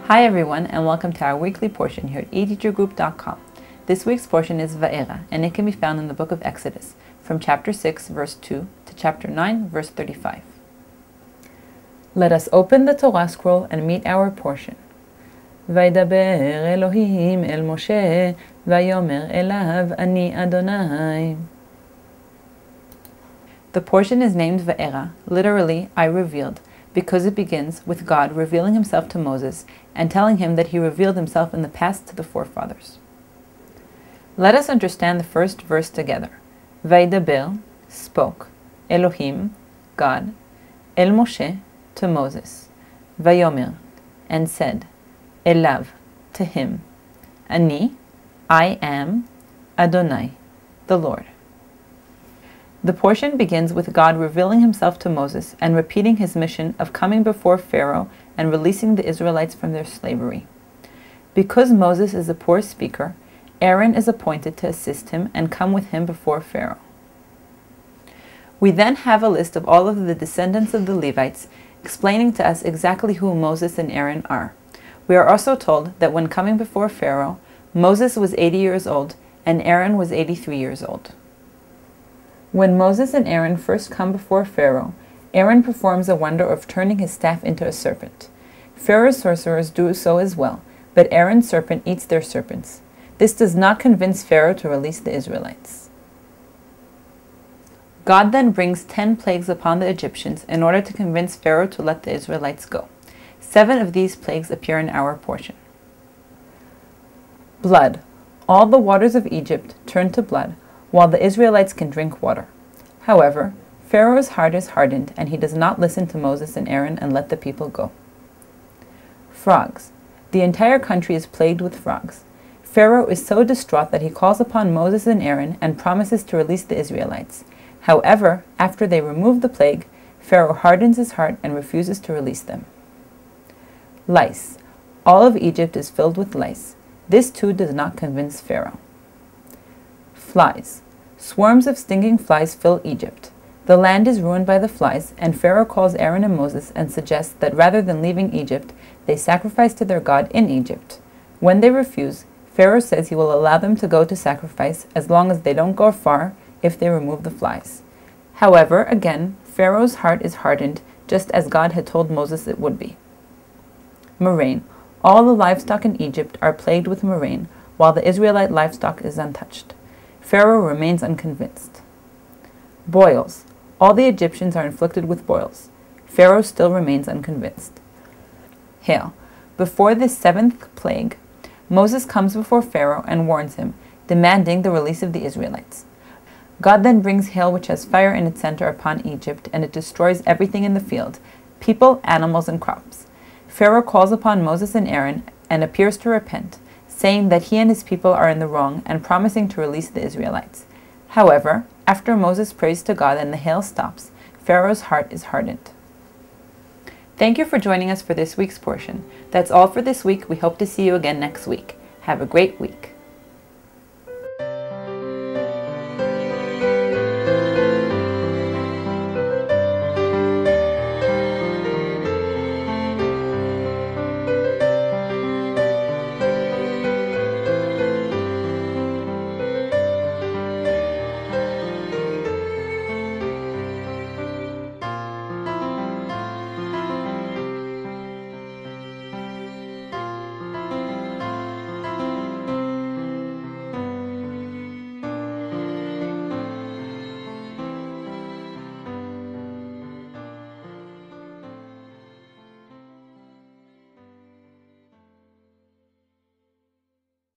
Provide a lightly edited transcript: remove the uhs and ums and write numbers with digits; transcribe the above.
Hi everyone, and welcome to our weekly portion here at eTeacherGroup.com. This week's portion is VaEra, and it can be found in the book of Exodus, from chapter 6, verse 2 to chapter 9, verse 35. Let us open the Torah scroll and meet our portion. וידבר אלוהים אל משה, ויאמר אליו אני אדוני. The portion is named VaEra, literally, I revealed, because it begins with God revealing himself to Moses and telling him that he revealed himself in the past to the forefathers. Let us understand the first verse together. Vaydaber, spoke, Elohim, God, El Moshe, to Moses, Vayomer, and said, Elav, to him, Ani, I am, Adonai, the Lord. The portion begins with God revealing himself to Moses and repeating his mission of coming before Pharaoh and releasing the Israelites from their slavery. Because Moses is a poor speaker, Aaron is appointed to assist him and come with him before Pharaoh. We then have a list of all of the descendants of the Levites, explaining to us exactly who Moses and Aaron are. We are also told that when coming before Pharaoh, Moses was 80 years old and Aaron was 83 years old. When Moses and Aaron first come before Pharaoh, Aaron performs a wonder of turning his staff into a serpent. Pharaoh's sorcerers do so as well, but Aaron's serpent eats their serpents. This does not convince Pharaoh to release the Israelites. God then brings 10 plagues upon the Egyptians in order to convince Pharaoh to let the Israelites go. 7 of these plagues appear in our portion. Blood. All the waters of Egypt turn to blood, while the Israelites can drink water. However, Pharaoh's heart is hardened, and he does not listen to Moses and Aaron and let the people go. Frogs. The entire country is plagued with frogs. Pharaoh is so distraught that he calls upon Moses and Aaron and promises to release the Israelites. However, after they remove the plague, Pharaoh hardens his heart and refuses to release them. Lice. All of Egypt is filled with lice. This too does not convince Pharaoh. Flies. Swarms of stinging flies fill Egypt. The land is ruined by the flies, and Pharaoh calls Aaron and Moses and suggests that rather than leaving Egypt, they sacrifice to their God in Egypt. When they refuse, Pharaoh says he will allow them to go to sacrifice as long as they don't go far if they remove the flies. However, again, Pharaoh's heart is hardened, just as God had told Moses it would be. Murrain. All the livestock in Egypt are plagued with murrain, while the Israelite livestock is untouched. Pharaoh remains unconvinced. Boils. All the Egyptians are inflicted with boils. Pharaoh still remains unconvinced. Hail. Before this 7th plague, Moses comes before Pharaoh and warns him, demanding the release of the Israelites. God then brings hail which has fire in its center upon Egypt, and it destroys everything in the field, people, animals, and crops. Pharaoh calls upon Moses and Aaron and appears to repent, saying that he and his people are in the wrong and promising to release the Israelites. However, after Moses prays to God and the hail stops, Pharaoh's heart is hardened. Thank you for joining us for this week's portion. That's all for this week. We hope to see you again next week. Have a great week.